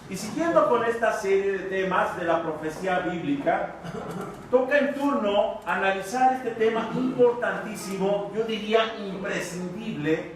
Y siguiendo con esta serie de temas de la profecía bíblica, toca en turno analizar este tema importantísimo, yo diría imprescindible,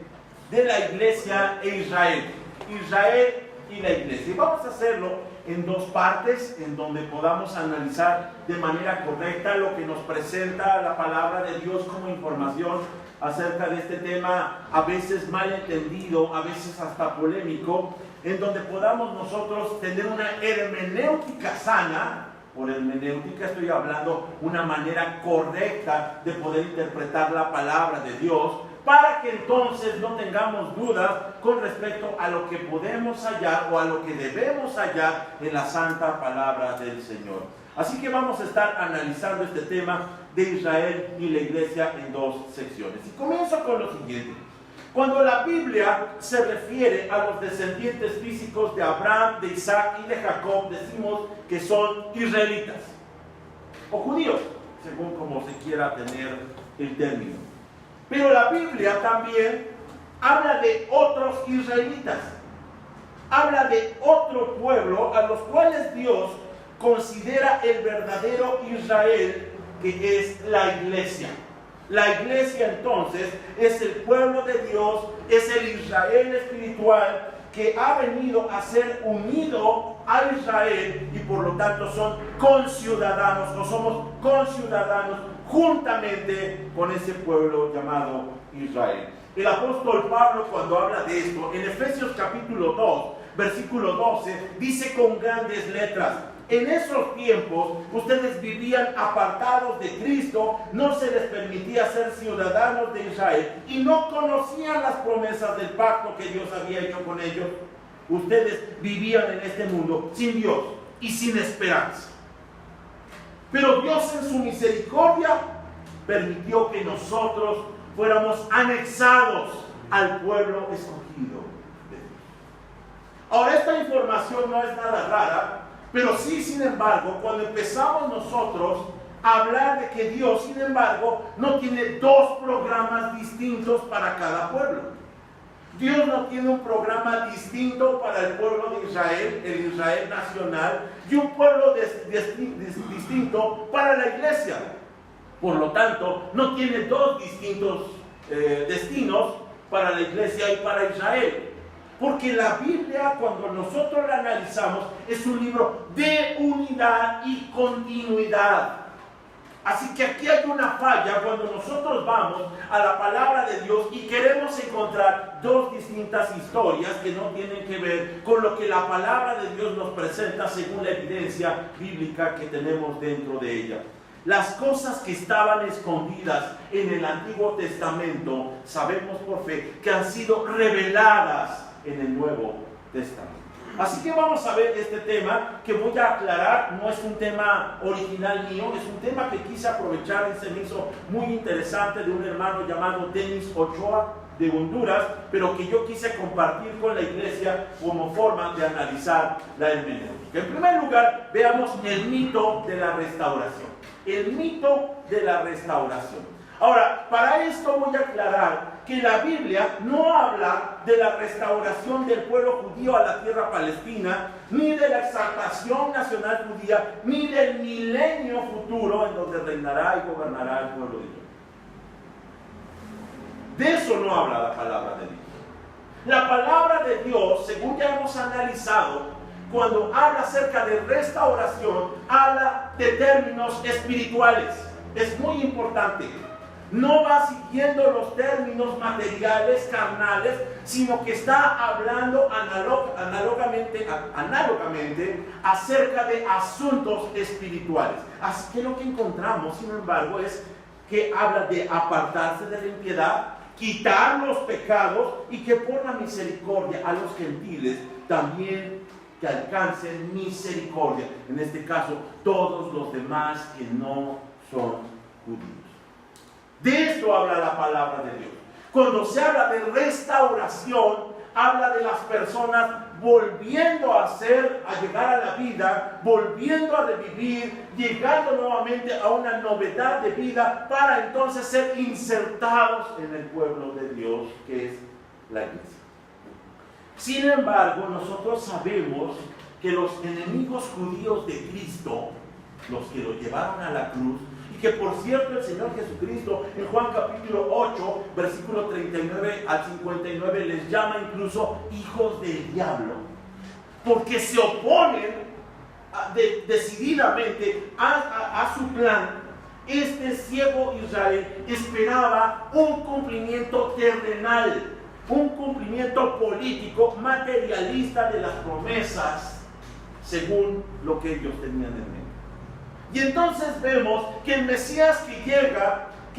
de la iglesia e Israel. Israel y la iglesia. Y vamos a hacerlo en dos partes, en donde podamos analizar de manera correcta lo que nos presenta la palabra de Dios como información acerca de este tema, a veces mal entendido, a veces hasta polémico, en donde podamos nosotros tener una hermenéutica sana. Por hermenéutica estoy hablando una manera correcta de poder interpretar la palabra de Dios, para que entonces no tengamos dudas con respecto a lo que podemos hallar o a lo que debemos hallar en la santa palabra del Señor. Así que vamos a estar analizando este tema de Israel y la iglesia en dos secciones. Y comienzo con lo siguiente. Cuando la Biblia se refiere a los descendientes físicos de Abraham, de Isaac y de Jacob, decimos que son israelitas o judíos, según como se quiera tener el término. Pero la Biblia también habla de otros israelitas, habla de otro pueblo a los cuales Dios considera el verdadero Israel, que es la iglesia. La iglesia entonces es el pueblo de Dios, es el Israel espiritual que ha venido a ser unido a Israel y por lo tanto son conciudadanos o somos conciudadanos juntamente con ese pueblo llamado Israel. El apóstol Pablo, cuando habla de esto, en Efesios capítulo 2, versículo 12, dice con grandes letras: en esos tiempos ustedes vivían apartados de Cristo, no se les permitía ser ciudadanos de Israel y no conocían las promesas del pacto que Dios había hecho con ellos. Ustedes vivían en este mundo sin Dios y sin esperanza. Pero Dios en su misericordia permitió que nosotros fuéramos anexados al pueblo escogido de Dios. Ahora, esta información no es nada rara, pero sí, sin embargo, cuando empezamos nosotros a hablar de que Dios, sin embargo, no tiene dos programas distintos para cada pueblo. Dios no tiene un programa distinto para el pueblo de Israel, el Israel nacional, y un pueblo distinto para la iglesia. Por lo tanto, no tiene dos distintos destinos para la iglesia y para Israel. Porque la Biblia, cuando nosotros la analizamos, es un libro de unidad y continuidad. Así que aquí hay una falla cuando nosotros vamos a la palabra de Dios y queremos encontrar dos distintas historias que no tienen que ver con lo que la palabra de Dios nos presenta según la evidencia bíblica que tenemos dentro de ella. Las cosas que estaban escondidas en el Antiguo Testamento, sabemos por fe que han sido reveladas en el Nuevo Testamento. Así que vamos a ver este tema que voy a aclarar. No es un tema original mío, es un tema que quise aprovechar y se me hizo muy interesante, de un hermano llamado Denis Ochoa de Honduras, pero que yo quise compartir con la iglesia como forma de analizar la hermenéutica. En primer lugar, veamos el mito de la restauración. El mito de la restauración. Ahora, para esto voy a aclarar que la Biblia no habla de la restauración del pueblo judío a la tierra palestina, ni de la exaltación nacional judía, ni del milenio futuro en donde reinará y gobernará el pueblo de Dios. De eso no habla la palabra de Dios. La palabra de Dios, según ya hemos analizado, cuando habla acerca de restauración, habla de términos espirituales. Es muy importante. No va siguiendo los términos materiales, carnales, sino que está hablando análogamente acerca de asuntos espirituales. Así que lo que encontramos, sin embargo, es que habla de apartarse de la impiedad, quitar los pecados y que por la misericordia a los gentiles también que alcancen misericordia. En este caso, todos los demás que no son judíos. De esto habla la palabra de Dios. Cuando se habla de restauración, habla de las personas volviendo a llegar a la vida, volviendo a revivir, llegando nuevamente a una novedad de vida para entonces ser insertados en el pueblo de Dios, que es la iglesia. Sin embargo, nosotros sabemos que los enemigos judíos de Cristo, los que lo llevaron a la cruz, y que por cierto el Señor Jesucristo en Juan capítulo 8, versículo 39 al 59 les llama incluso hijos del diablo, porque se oponen decididamente a su plan. Este ciego Israel esperaba un cumplimiento terrenal, un cumplimiento político, materialista de las promesas, según lo que ellos tenían en mente. Y entonces vemos que el Mesías que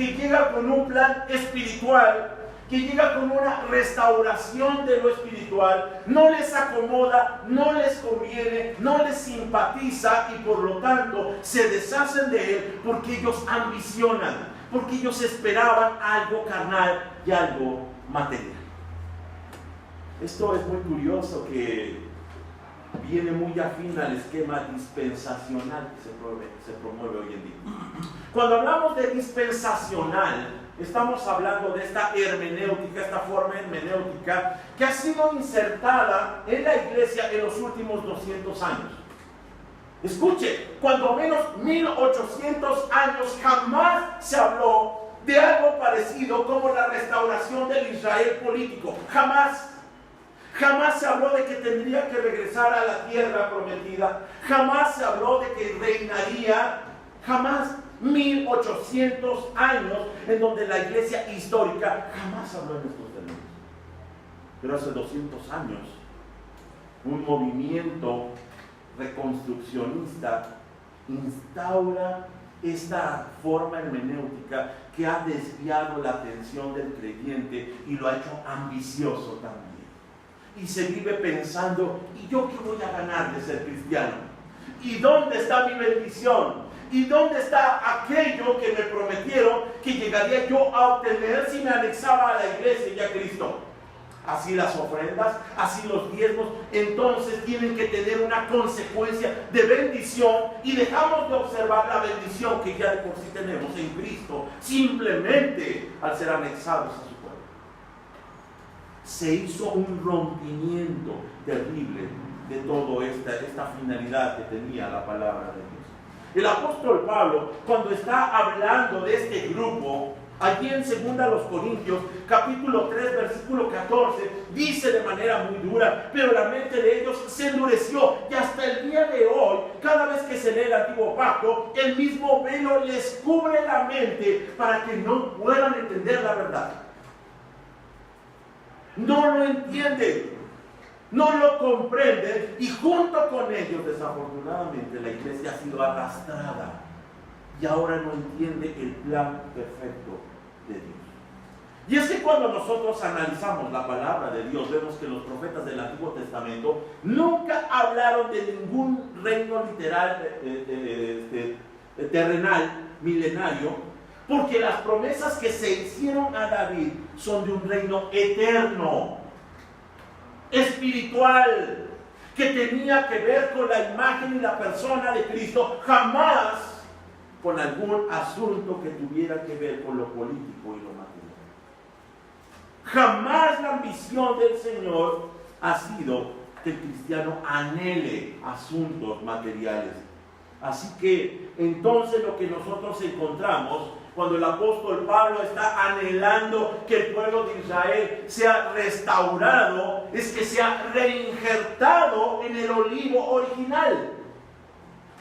llega con un plan espiritual, que llega con una restauración de lo espiritual, no les acomoda, no les conviene, no les simpatiza y por lo tanto se deshacen de él porque ellos ambicionan, porque ellos esperaban algo carnal y algo material. Esto es muy curioso, que viene muy afín al esquema dispensacional que se promueve hoy en día. Cuando hablamos de dispensacional, estamos hablando de esta hermenéutica, esta forma hermenéutica que ha sido insertada en la iglesia en los últimos 200 años. Escuche, cuando menos 1800 años jamás se habló de algo parecido como la restauración del Israel político. Jamás se habló de que tendría que regresar a la tierra prometida. Jamás se habló de que reinaría. Jamás. 1800 años en donde la iglesia histórica jamás habló en estos términos. Pero hace 200 años, un movimiento reconstruccionista instaura esta forma hermenéutica que ha desviado la atención del creyente y lo ha hecho ambicioso también. Y se vive pensando, ¿y yo qué voy a ganar de ser cristiano? ¿Y dónde está mi bendición? ¿Y dónde está aquello que me prometieron que llegaría yo a obtener si me anexaba a la iglesia y a Cristo? Así las ofrendas, así los diezmos, entonces tienen que tener una consecuencia de bendición, y dejamos de observar la bendición que ya de por sí tenemos en Cristo, simplemente al ser anexados a su pueblo. Se hizo un rompimiento terrible de toda esta finalidad que tenía la palabra de Dios. El apóstol Pablo, cuando está hablando de este grupo, allí en 2 Corintios, capítulo 3, versículo 14, dice de manera muy dura, pero la mente de ellos se endureció, y hasta el día de hoy, cada vez que se lee el antiguo pacto, el mismo velo les cubre la mente para que no puedan entender la verdad. No lo entienden, no lo comprenden, y junto con ellos, desafortunadamente, la iglesia ha sido arrastrada y ahora no entiende el plan perfecto de Dios. Y es que cuando nosotros analizamos la palabra de Dios, vemos que los profetas del Antiguo Testamento nunca hablaron de ningún reino literal terrenal, milenario, porque las promesas que se hicieron a David son de un reino eterno, espiritual, que tenía que ver con la imagen y la persona de Cristo, jamás con algún asunto que tuviera que ver con lo político y lo material. Jamás la ambición del Señor ha sido que el cristiano anhele asuntos materiales. Así que entonces lo que nosotros encontramos cuando el apóstol Pablo está anhelando que el pueblo de Israel sea restaurado, es que sea reinjertado en el olivo original.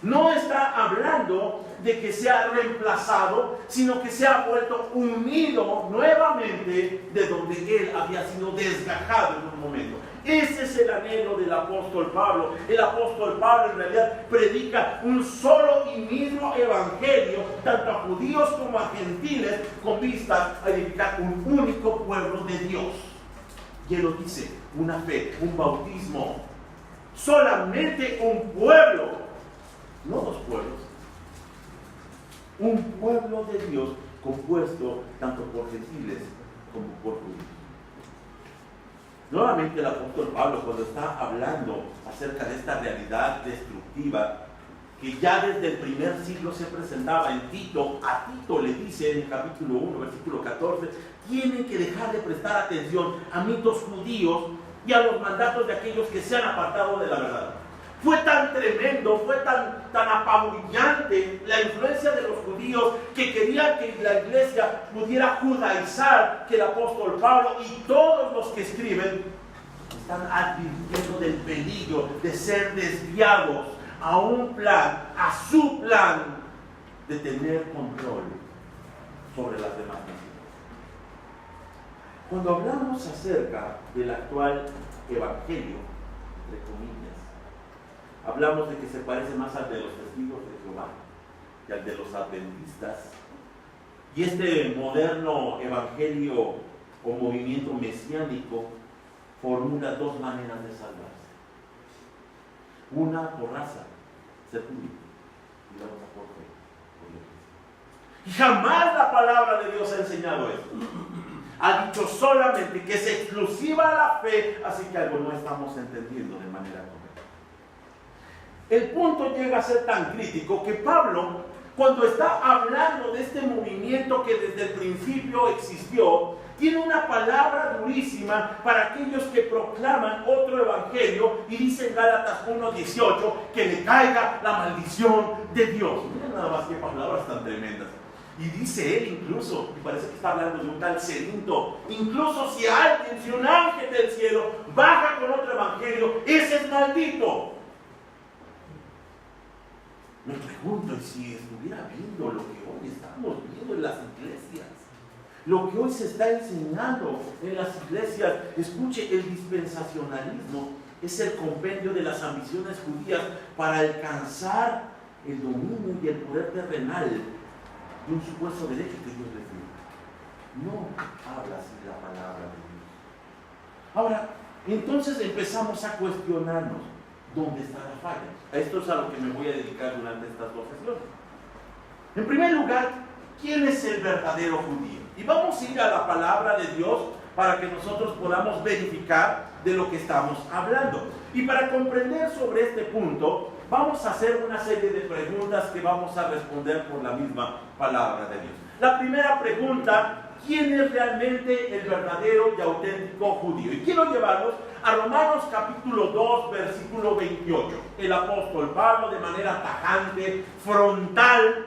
No está hablando de que sea reemplazado, sino que sea vuelto unido nuevamente de donde él había sido desgajado en un momento. Ese es el anhelo del apóstol Pablo. El apóstol Pablo en realidad predica un solo y mismo evangelio, tanto a judíos como a gentiles, con vistas a edificar un único pueblo de Dios. Y él lo dice, una fe, un bautismo, solamente un pueblo, no dos pueblos, un pueblo de Dios compuesto tanto por gentiles como por judíos. Nuevamente el apóstol Pablo, cuando está hablando acerca de esta realidad destructiva que ya desde el primer siglo se presentaba en Tito, a Tito le dice en el capítulo 1, versículo 14, tienen que dejar de prestar atención a mitos judíos y a los mandatos de aquellos que se han apartado de la verdad. Fue tan tremendo, fue tan apabullante la influencia de los judíos que querían que la iglesia pudiera judaizar, que el apóstol Pablo y todos los que escriben están advirtiendo del peligro de ser desviados a un plan, a su plan de tener control sobre las demás naciones. Cuando hablamos acerca del actual evangelio, entre comillas, hablamos de que se parece más al de los testigos de Jehová que al de los adventistas. Y este moderno evangelio o movimiento mesiánico formula dos maneras de salvarse. Una por raza, ser público, y la otra por fe, por iglesia. Y jamás la palabra de Dios ha enseñado esto. Ha dicho solamente que es exclusiva a la fe, así que algo no estamos entendiendo de manera correcta. El punto llega a ser tan crítico que Pablo, cuando está hablando de este movimiento que desde el principio existió, tiene una palabra durísima para aquellos que proclaman otro evangelio y dicen Gálatas 1:18 que le caiga la maldición de Dios. Miren nada más qué palabras tan tremendas. Y dice él incluso, y parece que está hablando de un tal Cerinto, incluso si alguien, si un ángel del cielo baja con otro evangelio, ese es maldito. Me pregunto, ¿y si estuviera viendo lo que hoy estamos viendo en las iglesias? Lo que hoy se está enseñando en las iglesias, escuche, el dispensacionalismo es el compendio de las ambiciones judías para alcanzar el dominio y el poder terrenal de un supuesto derecho que Dios les dio. No habla así la palabra de Dios. Ahora, entonces empezamos a cuestionarnos dónde está la falla. A esto es a lo que me voy a dedicar durante estas dos sesiones. En primer lugar, ¿quién es el verdadero judío? Y vamos a ir a la palabra de Dios para que nosotros podamos verificar de lo que estamos hablando. Y para comprender sobre este punto, vamos a hacer una serie de preguntas que vamos a responder por la misma palabra de Dios. La primera pregunta: ¿quién es realmente el verdadero y auténtico judío? Y quiero llevarlos a Romanos capítulo 2, versículo 28. El apóstol Pablo, de manera tajante, frontal,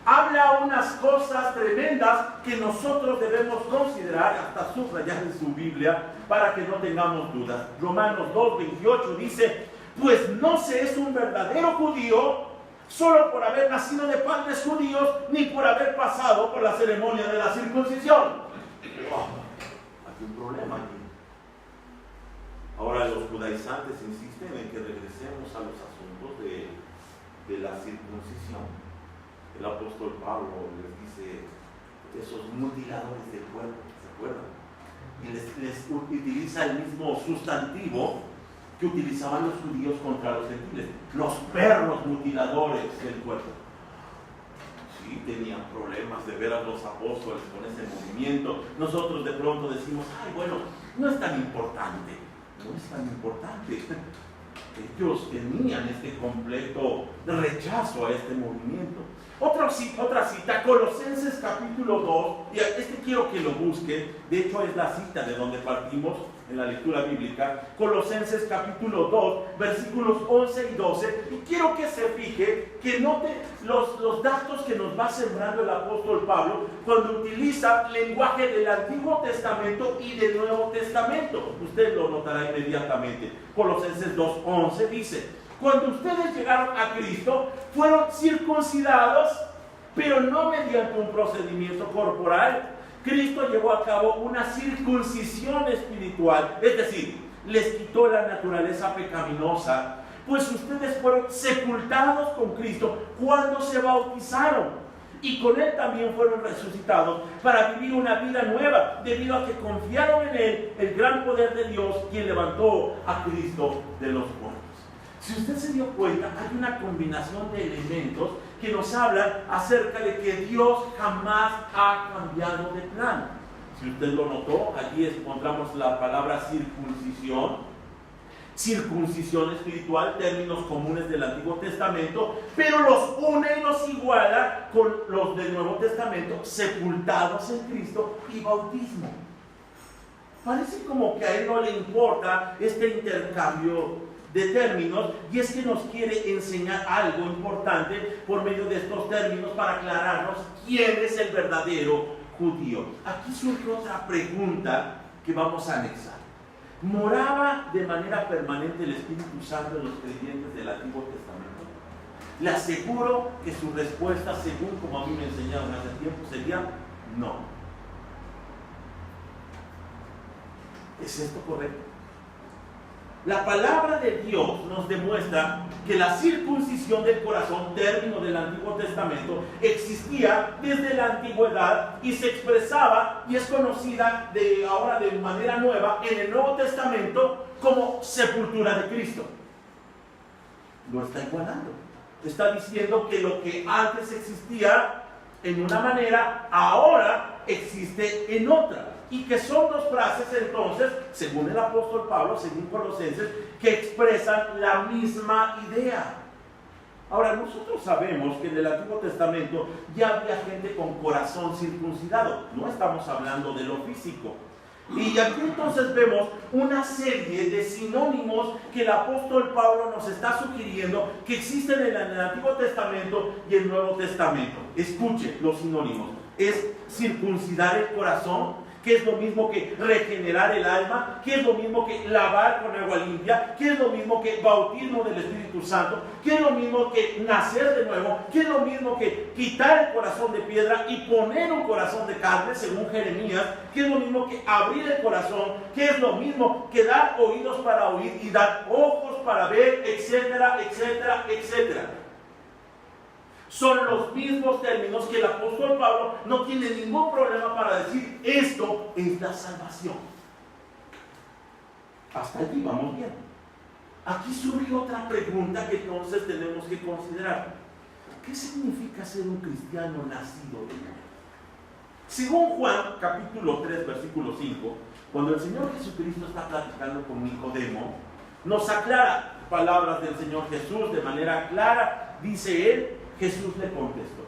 habla unas cosas tremendas que nosotros debemos considerar, hasta subrayar en su Biblia, para que no tengamos dudas. Romanos 2, 28 dice: pues no se es un verdadero judío solo por haber nacido de padres judíos, ni por haber pasado por la ceremonia de la circuncisión. Hay un problema aquí. Ahora los judaizantes insisten en que regresemos a los asuntos de la circuncisión. El apóstol Pablo les dice: esos mutiladores del cuerpo, ¿se acuerdan? Y les utiliza el mismo sustantivo que utilizaban los judíos contra los gentiles: los perros mutiladores del cuerpo. Sí, tenían problemas de ver a los apóstoles con ese movimiento. Nosotros de pronto decimos: ay, bueno, no es tan importante. No es tan importante. Ellos tenían este completo rechazo a este movimiento. Otra cita, Colosenses capítulo 2, y este quiero que lo busquen, de hecho es la cita de donde partimos en la lectura bíblica. Colosenses capítulo 2, versículos 11 y 12, y quiero que se fije, que note los datos que nos va sembrando el apóstol Pablo cuando utiliza lenguaje del Antiguo Testamento y del Nuevo Testamento. Usted lo notará inmediatamente. Colosenses 2:11 dice: cuando ustedes llegaron a Cristo, fueron circuncidados, pero no mediante un procedimiento corporal. Cristo llevó a cabo una circuncisión espiritual, es decir, les quitó la naturaleza pecaminosa, pues ustedes fueron sepultados con Cristo cuando se bautizaron, y con Él también fueron resucitados para vivir una vida nueva, debido a que confiaron en Él, el gran poder de Dios, quien levantó a Cristo de los muertos. Si usted se dio cuenta, hay una combinación de elementos que nos hablan acerca de que Dios jamás ha cambiado de plan. Si usted lo notó, allí encontramos la palabra circuncisión, circuncisión espiritual, términos comunes del Antiguo Testamento, pero los une y los iguala con los del Nuevo Testamento, sepultados en Cristo y bautismo. Parece como que a él no le importa este intercambio de términos, y es que nos quiere enseñar algo importante por medio de estos términos para aclararnos quién es el verdadero judío. Aquí surge otra pregunta que vamos a anexar. ¿Moraba de manera permanente el Espíritu Santo en los creyentes del Antiguo Testamento? Le aseguro que su respuesta, según como a mí me enseñaron hace tiempo, sería no. ¿Es esto correcto? La palabra de Dios nos demuestra que la circuncisión del corazón, término del Antiguo Testamento, existía desde la antigüedad y se expresaba y es conocida ahora de manera nueva en el Nuevo Testamento como sepultura de Cristo. Lo está igualando. Está diciendo que lo que antes existía en una manera, ahora existe en otra. Y que son dos frases entonces, según el apóstol Pablo, según Colosenses, que expresan la misma idea. Ahora, nosotros sabemos que en el Antiguo Testamento ya había gente con corazón circuncidado. No estamos hablando de lo físico. Y aquí entonces vemos una serie de sinónimos que el apóstol Pablo nos está sugiriendo que existen en el Antiguo Testamento y el Nuevo Testamento. Escuche los sinónimos. Es circuncidar el corazón, que es lo mismo que regenerar el alma, que es lo mismo que lavar con agua limpia, que es lo mismo que bautismo del Espíritu Santo, que es lo mismo que nacer de nuevo, que es lo mismo que quitar el corazón de piedra y poner un corazón de carne, según Jeremías, que es lo mismo que abrir el corazón, que es lo mismo que dar oídos para oír y dar ojos para ver, etcétera, etcétera, etcétera. Son los mismos términos que el apóstol Pablo no tiene ningún problema para decir esto es la salvación. Hasta allí vamos bien. Aquí surge otra pregunta que entonces tenemos que considerar. ¿Qué significa ser un cristiano nacido de nuevo? Según Juan capítulo 3 versículo 5, cuando el Señor Jesucristo está platicando con Nicodemo, nos aclara palabras del Señor Jesús de manera clara. Dice él, Jesús le contestó: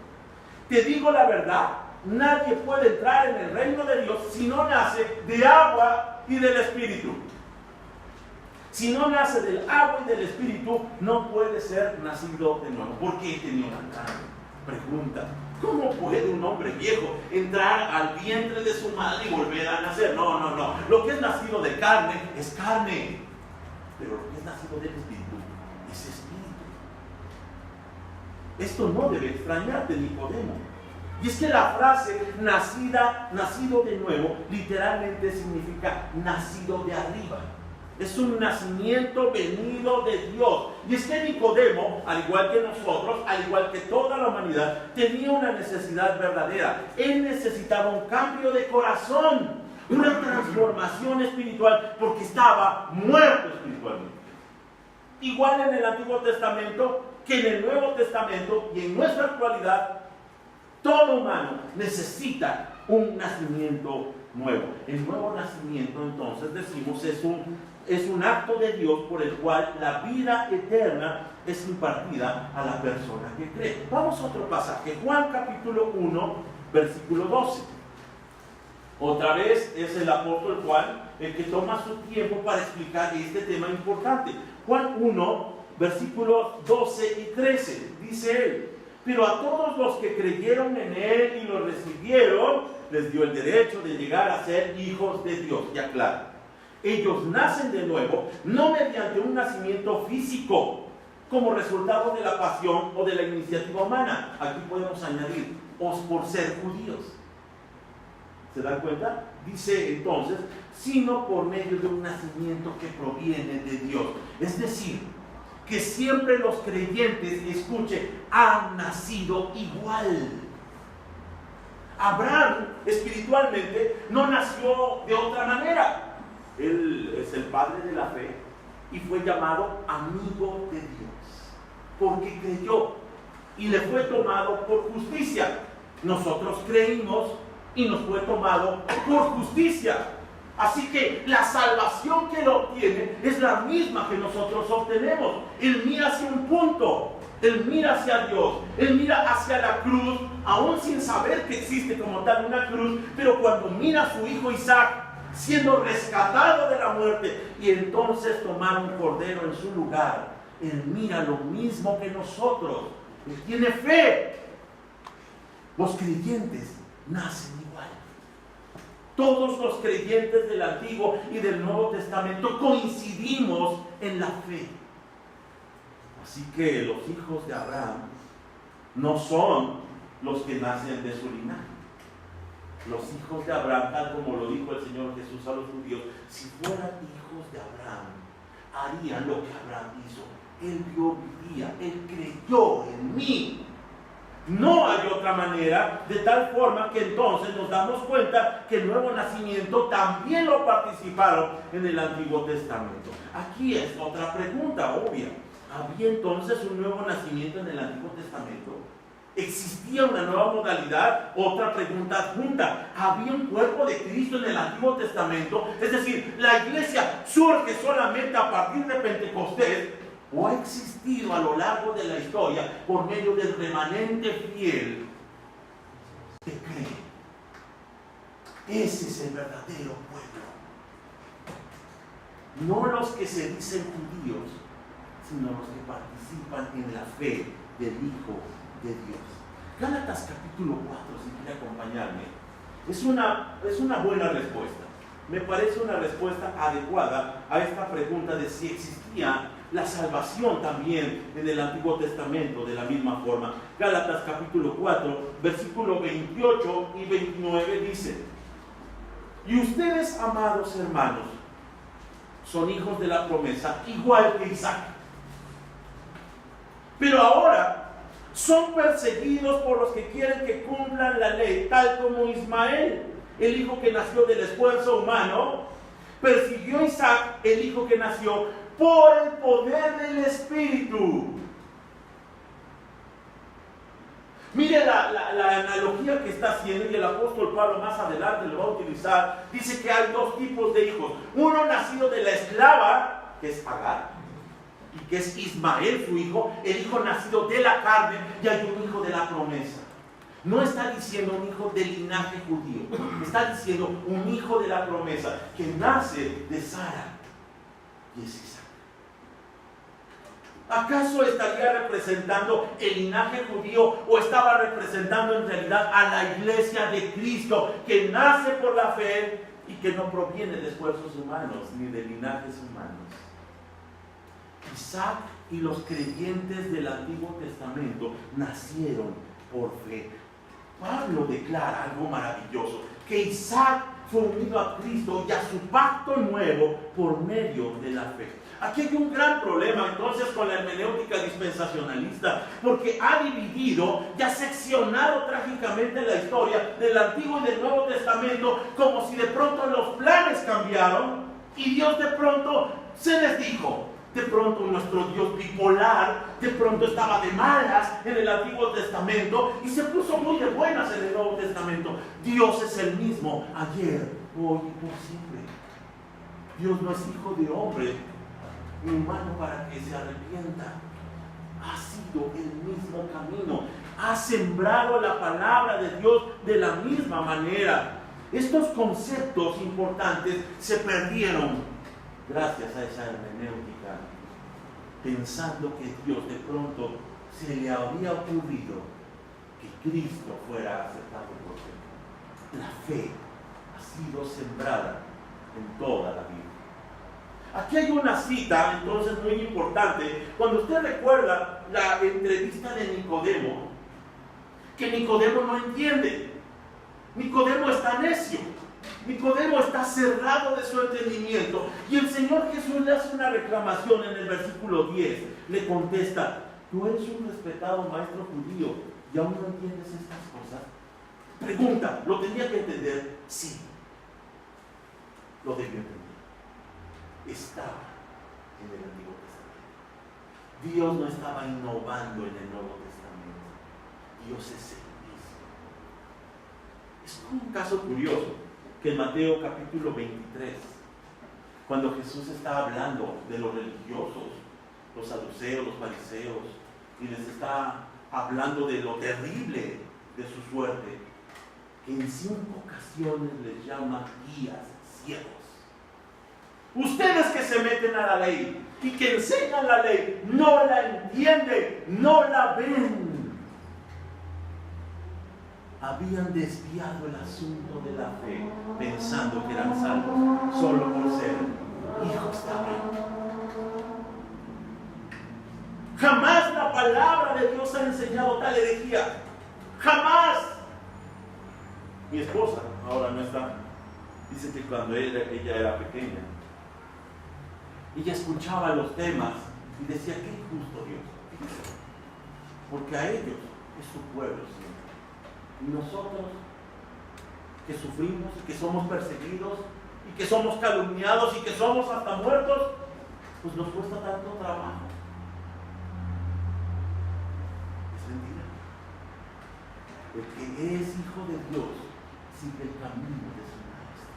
te digo la verdad, nadie puede entrar en el reino de Dios si no nace de agua y del Espíritu. Si no nace del agua y del Espíritu, no puede ser nacido de nuevo. ¿Por qué tenía una pregunta? ¿Cómo puede un hombre viejo entrar al vientre de su madre y volver a nacer? No. Lo que es nacido de carne es carne, pero lo que es nacido del Espíritu es Espíritu. Esto no debe extrañarte, Nicodemo. Y es que la frase nacido de nuevo, literalmente significa nacido de arriba. Es un nacimiento venido de Dios. Y es que Nicodemo, al igual que nosotros, al igual que toda la humanidad, tenía una necesidad verdadera. Él necesitaba un cambio de corazón, una transformación espiritual, porque estaba muerto espiritualmente. Igual en el Antiguo Testamento que en el Nuevo Testamento y en nuestra actualidad, todo humano necesita un nacimiento nuevo. El nuevo nacimiento, entonces, decimos, es un acto de Dios por el cual la vida eterna es impartida a la persona que cree. Vamos a otro pasaje, Juan capítulo 1, versículo 12. Otra vez es el apóstol Juan el que toma su tiempo para explicar este tema importante. Juan 1, versículos 12 y 13, dice él: pero a todos los que creyeron en él y lo recibieron, les dio el derecho de llegar a ser hijos de Dios. Y aclara, ellos nacen de nuevo, no mediante un nacimiento físico, como resultado de la pasión o de la iniciativa humana. Aquí podemos añadir, o por ser judíos. ¿Se dan cuenta? Dice entonces, sino por medio de un nacimiento que proviene de Dios. Es decir, que siempre los creyentes, escuchen, han nacido igual. Abraham espiritualmente no nació de otra manera. Él es el padre de la fe y fue llamado amigo de Dios porque creyó y le fue tomado por justicia. Nosotros creímos y nos fue tomado por justicia. Así que la salvación que él obtiene es la misma que nosotros obtenemos. Él mira hacia un punto, él mira hacia Dios, él mira hacia la cruz, aún sin saber que existe como tal una cruz, pero cuando mira a su hijo Isaac, siendo rescatado de la muerte, y entonces tomar un cordero en su lugar. Él mira lo mismo que nosotros. Él tiene fe. Los creyentes nacen igual. Todos los creyentes del Antiguo y del Nuevo Testamento coincidimos en la fe. Así que los hijos de Abraham no son los que nacen de su linaje. Los hijos de Abraham, tal como lo dijo el Señor Jesús a los judíos, si fueran hijos de Abraham, harían lo que Abraham hizo. Él vio mi día, él creyó en mí. No hay otra manera, de tal forma que entonces nos damos cuenta que el nuevo nacimiento también lo participaron en el Antiguo Testamento. Aquí es otra pregunta obvia. ¿Había entonces un nuevo nacimiento en el Antiguo Testamento? ¿Existía una nueva modalidad? Otra pregunta adjunta. ¿Había un cuerpo de Cristo en el Antiguo Testamento? Es decir, ¿la iglesia surge solamente a partir de Pentecostés? ¿O ha existido a lo largo de la historia por medio del remanente fiel que cree? Ese es el verdadero pueblo. No los que se dicen judíos, sino los que participan en la fe del Hijo de Dios. Gálatas capítulo 4, si quiere acompañarme, es una buena respuesta. Me parece una respuesta adecuada a esta pregunta de si existía la salvación también en el Antiguo Testamento de la misma forma. Gálatas capítulo 4, versículo 28 y 29 dice: y ustedes, amados hermanos, son hijos de la promesa, igual que Isaac. Pero ahora son perseguidos por los que quieren que cumplan la ley, tal como Ismael, el hijo que nació del esfuerzo humano, persiguió a Isaac, el hijo que nació por el poder del Espíritu. Mire la analogía que está haciendo, y el apóstol Pablo más adelante lo va a utilizar. Dice que hay dos tipos de hijos: uno nacido de la esclava, que es Agar, y que es Ismael su hijo, el hijo nacido de la carne, y hay un hijo de la promesa. No está diciendo un hijo del linaje judío, está diciendo un hijo de la promesa que nace de Sara, y es Isaac. ¿Acaso estaría representando el linaje judío o estaba representando en realidad a la iglesia de Cristo, que nace por la fe y que no proviene de esfuerzos humanos ni de linajes humanos? Isaac y los creyentes del Antiguo Testamento nacieron por fe. Pablo declara algo maravilloso: que Isaac fue unido a Cristo y a su pacto nuevo por medio de la fe. Aquí hay un gran problema entonces con la hermenéutica dispensacionalista, porque ha dividido y ha seccionado trágicamente la historia del Antiguo y del Nuevo Testamento, como si de pronto los planes cambiaron y Dios de pronto se les dijo. De pronto nuestro Dios bipolar de pronto estaba de malas en el Antiguo Testamento y se puso muy de buenas en el Nuevo Testamento. Dios es el mismo ayer, hoy y por siempre. Dios no es hijo de hombre ni humano para que se arrepienta. Ha sido el mismo camino, ha sembrado la palabra de Dios de la misma manera. Estos conceptos importantes se perdieron gracias a esa hermenéutica, pensando que Dios de pronto se le había ocurrido que Cristo fuera aceptado por él. La fe ha sido sembrada en toda la Biblia. Aquí hay una cita entonces muy importante. Cuando usted recuerda la entrevista de Nicodemo, que Nicodemo no entiende. Nicodemo está necio. Nicodemo está cerrado de su entendimiento, y el Señor Jesús le hace una reclamación en el versículo 10. Le contesta: tú eres un respetado maestro judío y aún no entiendes estas cosas. Pregunta: ¿lo tenía que entender? Sí, lo debió entender. Estaba en el Antiguo Testamento. Dios no estaba innovando en el Nuevo Testamento. Dios es el mismo. Es un caso curioso que en Mateo capítulo 23, cuando Jesús está hablando de los religiosos, los saduceos, los fariseos, y les está hablando de lo terrible de su suerte, que en 5 ocasiones les llama guías ciegos. Ustedes que se meten a la ley y que enseñan la ley, no la entienden, no la ven. Habían desviado el asunto de la fe, pensando que eran salvos solo por ser hijos de Abraham. Jamás la palabra de Dios ha enseñado tal herejía. Jamás. Mi esposa, ahora no está, dice que cuando ella era pequeña, ella escuchaba los temas y decía, qué injusto Dios. Porque a ellos es su pueblo, Señor. Y nosotros que sufrimos y que somos perseguidos y que somos calumniados y que somos hasta muertos, pues nos cuesta tanto trabajo. Es mentira. El que es hijo de Dios sigue el camino de su maestro.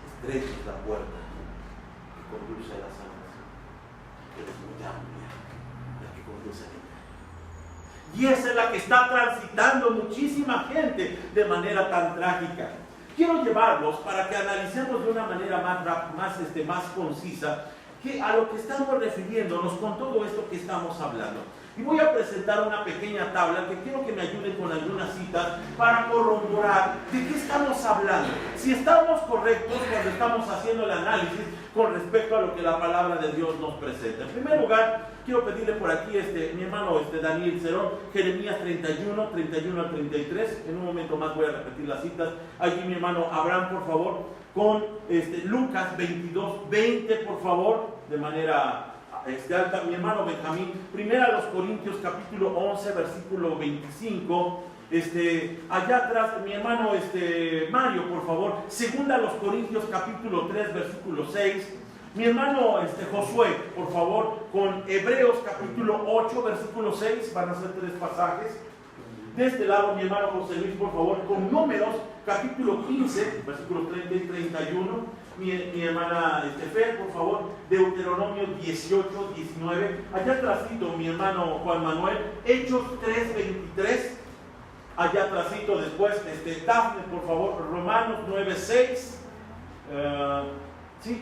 Estrecha es la puerta que conduce a la salvación, pero es muy amplia la que conduce a ella. Y esa es la que está transitando muchísima gente de manera tan trágica. Quiero llevarlos para que analicemos de una manera más concisa a lo que estamos refiriéndonos con todo esto que estamos hablando. Y voy a presentar una pequeña tabla que quiero que me ayuden con algunas citas para corroborar de qué estamos hablando. Si estamos correctos cuando estamos haciendo el análisis con respecto a lo que la palabra de Dios nos presenta. En primer lugar, quiero pedirle por aquí mi hermano Daniel Cerón, Jeremías 31 al 33. En un momento más voy a repetir las citas. Allí mi hermano Abraham, por favor, con Lucas 22, 20, por favor, de manera alta. Mi hermano Benjamín, primera a los Corintios capítulo 11, versículo 25. Allá atrás, mi hermano Mario, por favor, segunda a los Corintios capítulo 3, versículo 6. Mi hermano Josué, por favor, con Hebreos capítulo 8, versículo 6, van a ser 3 pasajes. De este lado, mi hermano José Luis, por favor, con Números capítulo 15, versículos 30 y 31. Mi hermana Fer, por favor, Deuteronomio 18, 19. Allá atrásito, mi hermano Juan Manuel, Hechos 3, 23. Allá atrásito después, Dafne, por favor, Romanos 9, 6.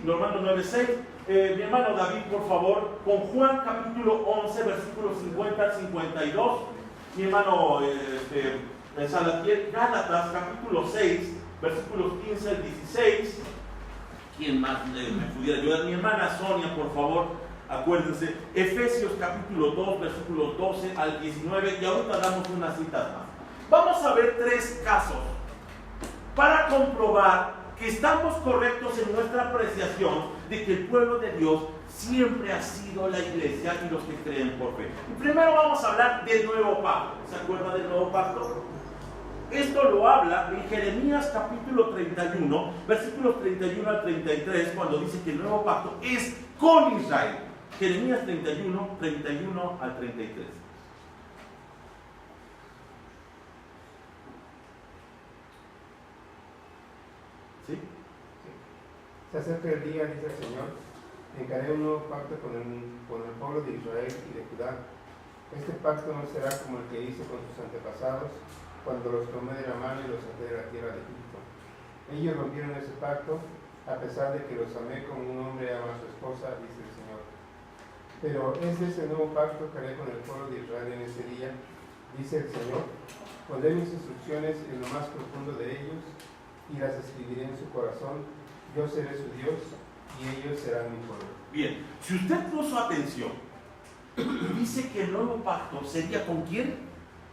Romanos 9, 6. Mi hermano David, por favor, con Juan capítulo 11, versículos 50 al 52. Mi hermano Salatiel, Gálatas capítulo 6, versículos 15 al 16. ¿Quién más me pudiera ayudar? Mi hermana Sonia, por favor, acuérdense. Efesios capítulo 2, versículos 12 al 19. Y ahorita damos unas citas más. Vamos a ver 3 casos para comprobar que estamos correctos en nuestra apreciación de que el pueblo de Dios siempre ha sido la iglesia y los que creen por fe. Y primero vamos a hablar del nuevo pacto. ¿Se acuerda del nuevo pacto? Esto lo habla en Jeremías capítulo 31, versículos 31 al 33, cuando dice que el nuevo pacto es con Israel. Jeremías 31 al 33. ¿Sí? Se acerca el día, dice el Señor, en que haré un nuevo pacto con el pueblo de Israel y de Judá. Este pacto no será como el que hice con sus antepasados, cuando los tomé de la mano y los saqué de la tierra de Egipto. Ellos rompieron ese pacto, a pesar de que los amé como un hombre ama a su esposa, dice el Señor. Pero es ese nuevo pacto que haré con el pueblo de Israel en ese día, dice el Señor. Pondré mis instrucciones en lo más profundo de ellos y las escribiré en su corazón. Yo seré su Dios y ellos serán mi pueblo. Bien, si usted puso atención, dice que el nuevo pacto sería ¿con quién?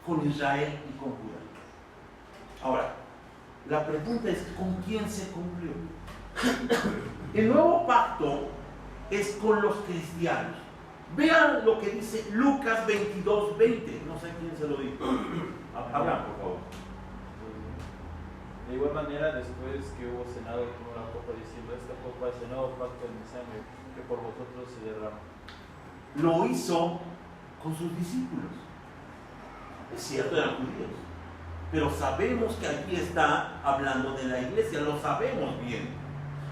Con Israel y con Judá. Ahora, la pregunta es, ¿con quién se cumplió? El nuevo pacto es con los cristianos. Vean lo que dice Lucas 22, 20. No sé quién se lo dijo. Abraham, por favor. De igual manera, después que hubo cenado, tomó la copa diciendo: esta copa es el nuevo pacto en mi sangre, que por vosotros se derrama. Lo hizo con sus discípulos. Es cierto, eran judíos, pero sabemos que aquí está hablando de la iglesia, lo sabemos bien.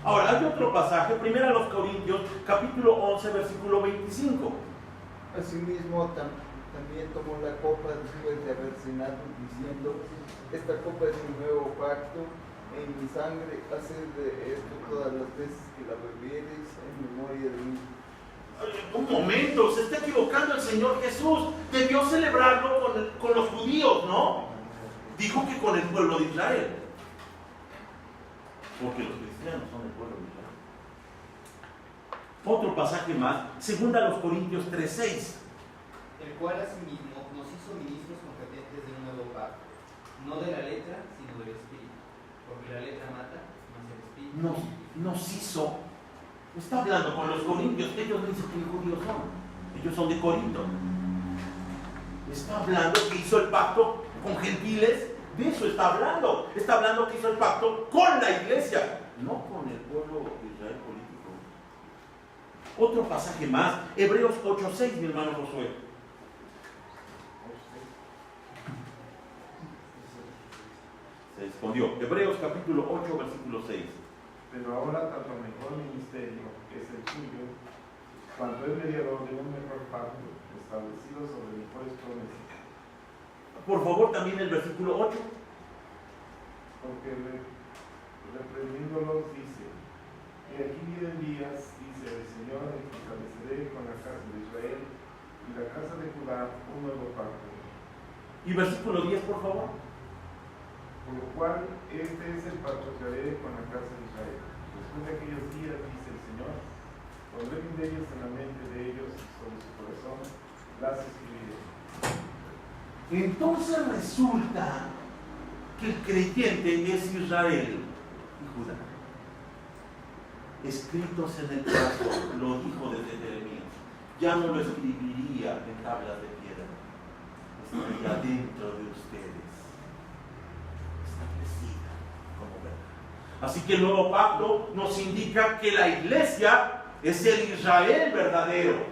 Ahora, hay otro pasaje, 1 Corintios, capítulo 11, versículo 25. Asimismo, también tomó la copa después de haber cenado, diciendo: esta copa es mi nuevo pacto en mi sangre, haced de esto todas las veces que la bebiereis en memoria de mí. Un momento, se está equivocando el Señor Jesús. Debió celebrarlo con los judíos, ¿no? Dijo que con el pueblo de Israel. Porque los cristianos son el pueblo de Israel. Otro pasaje más, 2 Corintios 3:6. El cual asimismo nos hizo ministros competentes de un nuevo pacto, no de la letra, sino del espíritu, porque la letra mata, mas el espíritu Nos hizo. Está hablando con los corintios. Ellos no dicen que judíos son. Ellos son de Corinto. Está hablando que hizo el pacto con gentiles. De eso está hablando. Está hablando que hizo el pacto con la iglesia, no con el pueblo de Israel político. Otro pasaje más, Hebreos 8:6, mi hermano Josué. Se escondió. Hebreos capítulo 8, versículo 6. Pero ahora tanto mejor ministerio, que es el suyo, cuanto es mediador de un mejor pacto, establecido sobre mejores promesas. Por favor, también el versículo 8. Porque reprendiéndolos dice, y aquí vienen días, dice el Señor, en que estableceré con la casa de Israel y la casa de Judá un nuevo pacto. Y versículo 10, por favor. Por lo cual, este es el pacto que haré con la casa de Israel. Después de aquellos días, dice el Señor, pondré mis leyes en la mente de ellos y sobre su corazón las escribiré. Entonces resulta que el creyente es Israel y Judá. Escritos en el corazón, lo dijo desde Jeremías. Ya no lo escribiría en tablas de piedra. Estaría dentro de ustedes. Establecida como verdad. Así que el nuevo pacto nos indica que la iglesia es el Israel verdadero.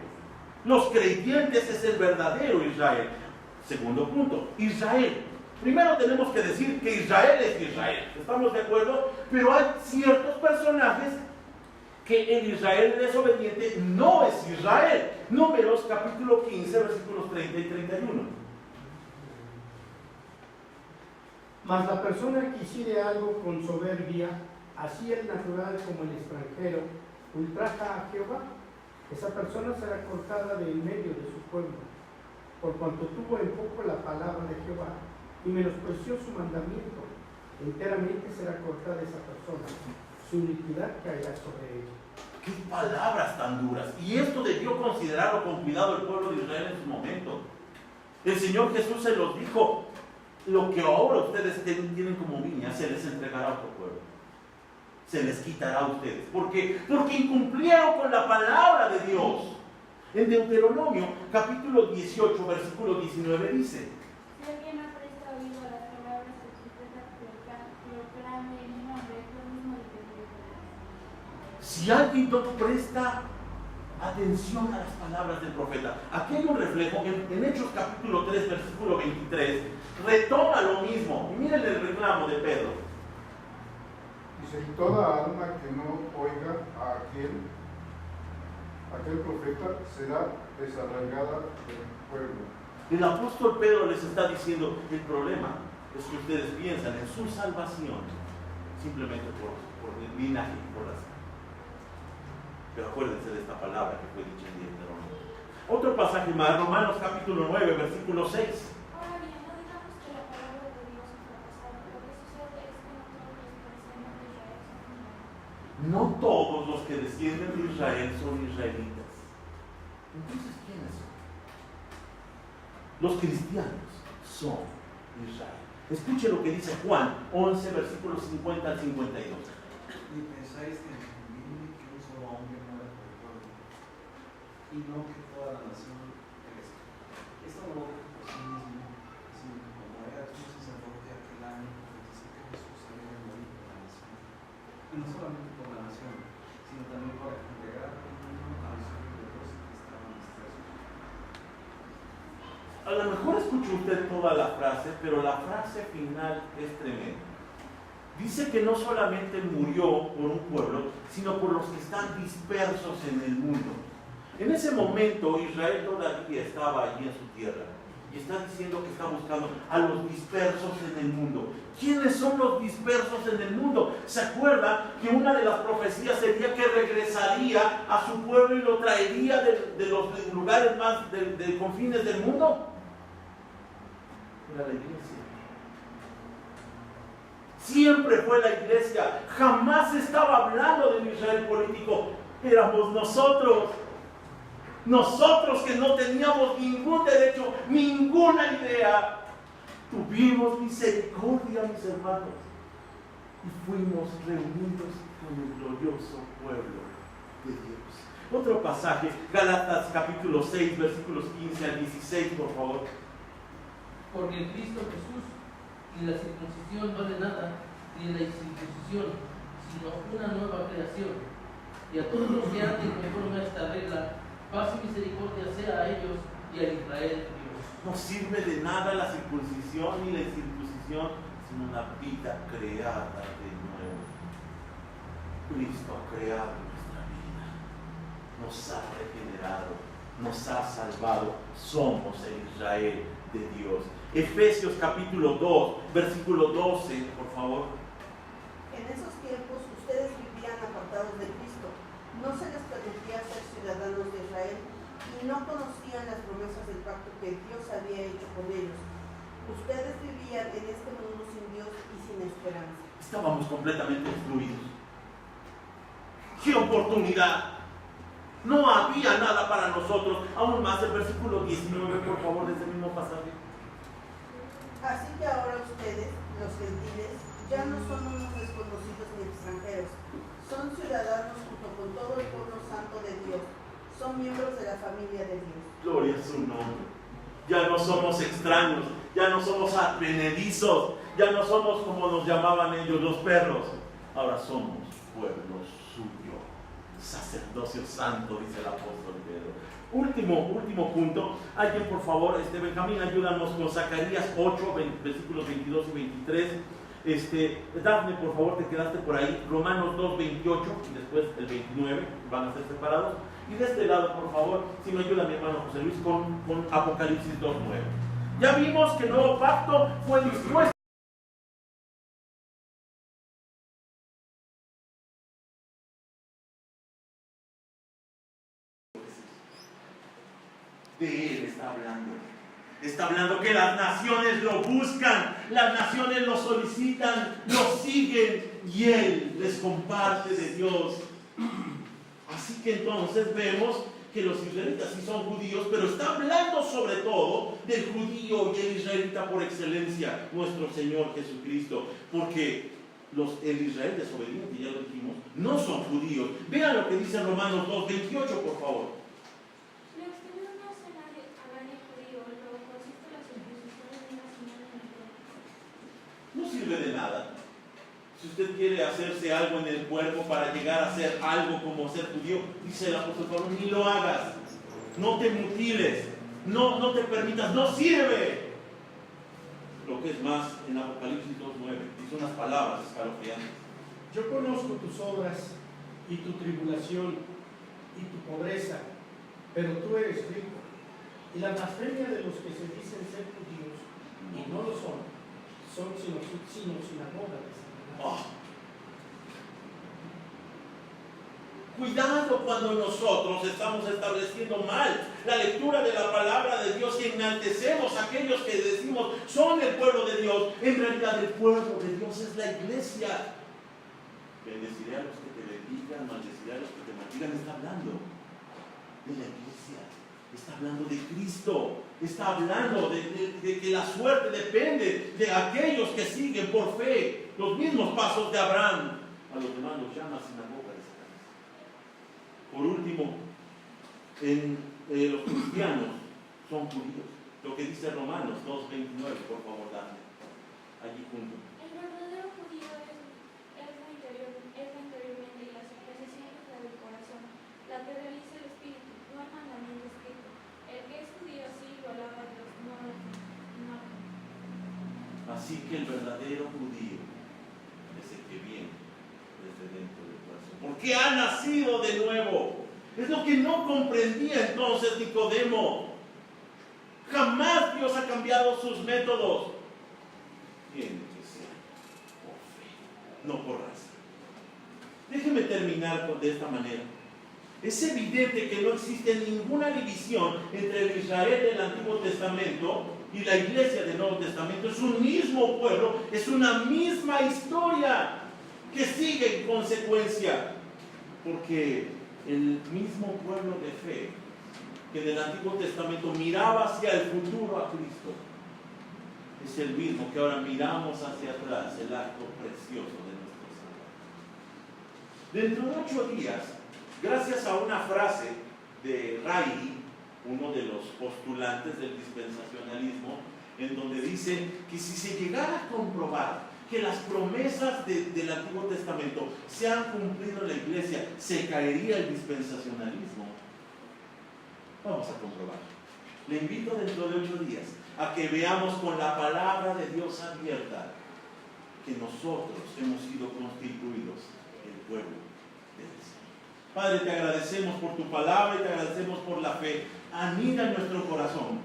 Los creyentes es el verdadero Israel. Segundo punto, Israel. Primero tenemos que decir que Israel es Israel. ¿Estamos de acuerdo? Pero hay ciertos personajes que el Israel desobediente no es Israel. Números capítulo 15, versículos 30 y 31. Mas la persona que hiciere algo con soberbia, así el natural como el extranjero, ultraja a Jehová, esa persona será cortada de en medio de su pueblo, por cuanto tuvo en poco la palabra de Jehová y menospreció su mandamiento. Enteramente será cortada esa persona, su iniquidad caerá sobre ella. ¡Qué palabras tan duras! Y esto debió considerarlo con cuidado el pueblo de Israel en su momento. El Señor Jesús se los dijo: lo que ahora ustedes tienen como viña se les entregará a otro pueblo. Se les quitará a ustedes. ¿Por qué? Porque incumplieron con la palabra de Dios. En Deuteronomio, capítulo 18, versículo 19 dice: Si alguien no presta oído a las palabras que el profeta proclame en mi nombre, yo mismo le pediré perdón. Si alguien no presta atención a las palabras del profeta. Aquí hay un reflejo en Hechos capítulo 3, versículo 23. Retoma lo mismo. Y miren el reclamo de Pedro. Dice: y toda alma que no oiga a aquel profeta será desarraigada del pueblo. El apóstol Pedro les está diciendo: el problema es que ustedes piensan en su salvación simplemente por el linaje y por la sangre. Pero acuérdense de esta palabra que fue dicha en Deuteronomio. Otro pasaje más, Romanos capítulo 9, versículo 6. Ahora bien, no digamos que la palabra de Dios es fracasada. Lo que sucede es que no todos los que descienden de Israel son No todos los que descienden de Israel son israelitas. Entonces, ¿quiénes son? Los cristianos son Israel. Escuche lo que dice Juan 11, versículos 50 al 52. Y pensáis que conviene que un solo hombre muera por el pueblo, y no que toda la nación perezca. Esto no lo dijo por sí mismo, sino que como era un sacerdote aquel año, profetizó que Jesús había de morir por la nación. Y no solamente por la nación, sino también para congregar a todo el mundo a los hijos de Dios que estaban dispersos. A lo mejor escuchó usted toda la frase, pero la frase final es tremenda. Dice que no solamente murió por un pueblo, sino por los que están dispersos en el mundo. En ese momento Israel todavía estaba allí en su tierra, Y está diciendo que está buscando a los dispersos en el mundo. ¿Quiénes son los dispersos en el mundo? ¿Se acuerda que una de las profecías sería que regresaría a su pueblo y lo traería de los lugares más de confines del mundo? Era la iglesia. Siempre fue la iglesia. Jamás estaba hablando del Israel político. Éramos nosotros. Nosotros que no teníamos ningún derecho, ninguna idea. Tuvimos misericordia, mis hermanos. Y fuimos reunidos con el glorioso pueblo de Dios. Otro pasaje, Gálatas capítulo 6, versículos 15 al 16, por favor. Porque en Cristo Jesús ni la circuncisión vale nada, ni la incircuncisión, sino una nueva creación. Y a todos los que anden conforme a esta regla, paz y misericordia sea a ellos y a Israel Dios. No sirve de nada la circuncisión ni la incircuncisión, sino una vida creada de nuevo. Cristo ha creado nuestra vida, nos ha regenerado, nos ha salvado. Somos el Israel de Dios. Efesios capítulo 2, versículo 12, por favor. En esos tiempos ustedes vivían apartados de Cristo. No se les permitía ser ciudadanos de Israel y no conocían las promesas del pacto que Dios había hecho con ellos. Ustedes vivían en este mundo sin Dios y sin esperanza. Estábamos completamente excluidos. ¡Qué oportunidad! No había nada para nosotros. Aún más el versículo 19, por favor, de ese mismo pasaje. Así que ahora ustedes, los gentiles, ya no son unos desconocidos ni extranjeros. Son ciudadanos junto con todo el pueblo santo de Dios. Son miembros de la familia de Dios. Gloria a su nombre. Ya no somos extraños, ya no somos advenedizos, ya no somos como nos llamaban ellos los perros. Ahora somos pueblo suyo, sacerdocio santo, dice el apóstol Pedro. Último punto. Alguien, por favor, Benjamín, ayúdanos con Zacarías 8, versículos 22 y 23. Dafne, por favor, te quedaste por ahí. Romanos 2, 28 y después el 29 van a ser separados. Y de este lado, por favor, si me ayuda mi hermano José Luis con Apocalipsis 2, 9. Ya vimos que el nuevo pacto fue dispuesto. De él está hablando. Está hablando que las naciones lo buscan, las naciones lo solicitan, lo siguen y él les comparte de Dios. Así que entonces vemos que los israelitas sí son judíos, pero está hablando sobre todo del judío y el israelita por excelencia, nuestro Señor Jesucristo, porque el Israel desobediente, ya lo dijimos, no son judíos. Vean lo que dice Romanos 2, 28, por favor. No sirve de nada. Si usted quiere hacerse algo en el cuerpo para llegar a ser algo como ser judío, dice el apóstol Pablo, ni lo hagas. No te mutiles, no te permitas, no sirve. Lo que es más en Apocalipsis 2:9, dice unas palabras escalofriantes. Yo conozco tus obras y tu tribulación y tu pobreza, pero tú eres rico. Y la blasfemia de los que se dicen ser judíos y no lo son sino sinagoga de Satanás. Oh. Cuidado cuando nosotros estamos estableciendo mal la lectura de la palabra de Dios y enaltecemos a aquellos que decimos son el pueblo de Dios. En realidad el pueblo de Dios es la iglesia. Bendeciré a los que te bendigan, maldeciré a los que te maldigan. Está hablando de la iglesia, está hablando de Cristo, está hablando de que la suerte depende de aquellos que siguen por fe los mismos pasos de Abraham. A los demás los llama sinagoga de Satanás. Por último, los cristianos son judíos. Lo que dice Romanos 2:29, por favor, dame allí junto. El verdadero judío es la interiormente y la circuncisión es la del corazón, la que realiza el espíritu, no el mandamiento escrito. El que es judío sí lo alaba a Dios, no. Así que el verdadero judío es el que viene desde dentro del corazón, porque ha nacido de nuevo. Es lo que no comprendía entonces Nicodemo. Jamás Dios ha cambiado sus métodos. Tiene que ser por fe, no por raza. Déjeme terminar de esta manera. Es evidente que no existe ninguna división entre el Israel del Antiguo Testamento y la iglesia del Nuevo Testamento. Es un mismo pueblo, es una misma historia que sigue en consecuencia. Porque el mismo pueblo de fe que en el Antiguo Testamento miraba hacia el futuro a Cristo, es el mismo que ahora miramos hacia atrás, el acto precioso de nuestro Salvador. Dentro de 8 días, gracias a una frase de Ray, uno de los postulantes del dispensacionalismo, en donde dice que si se llegara a comprobar que las promesas del Antiguo Testamento se han cumplido en la iglesia, se caería el dispensacionalismo. Vamos a comprobar. Le invito dentro de 8 días a que veamos con la palabra de Dios abierta que nosotros hemos sido constituidos el pueblo del Señor. Padre, te agradecemos por tu palabra y te agradecemos por la fe. Anida en nuestro corazón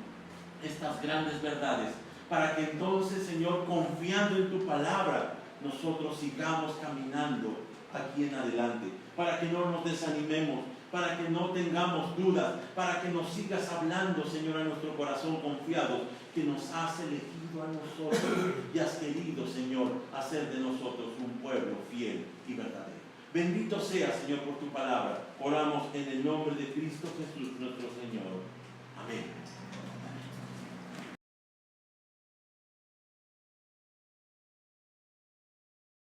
estas grandes verdades, para que entonces, Señor, confiando en tu palabra, nosotros sigamos caminando aquí en adelante, para que no nos desanimemos, para que no tengamos dudas, para que nos sigas hablando, Señor, a nuestro corazón confiado, que nos has elegido a nosotros y has querido, Señor, hacer de nosotros un pueblo fiel y verdadero. Bendito sea, Señor, por tu palabra. Oramos en el nombre de Cristo Jesús, nuestro Señor. Amén.